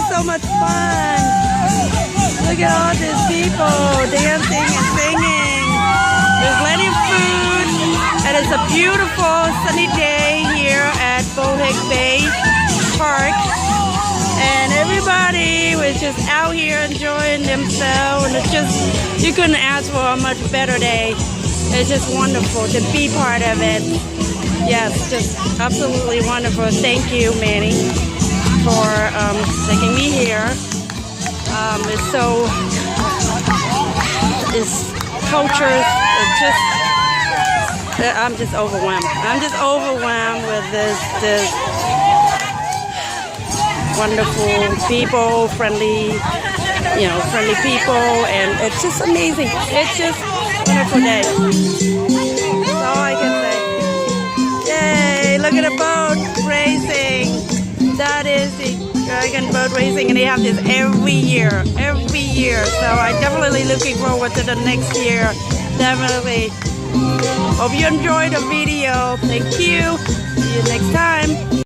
so much fun. Look at all these people dancing and singing. There's plenty of food, and it's a beautiful sunny day here at Occoquan Bay Park. And everybody was just out here enjoying themselves, and it's just, you couldn't ask for a much better day. It's just wonderful to be part of it. Yes, just absolutely wonderful. Thank you, Manny, for taking me here. It's so, it's culture, it's just, I'm just overwhelmed. I'm just overwhelmed with this wonderful people, friendly people, and it's just amazing. It's just a wonderful day. That's all I can say. Yay, look at the boat racing. That is the dragon boat racing, and they have this every year. So I'm definitely looking forward to the next year. Definitely. Hope you enjoyed the video. Thank you. See you next time.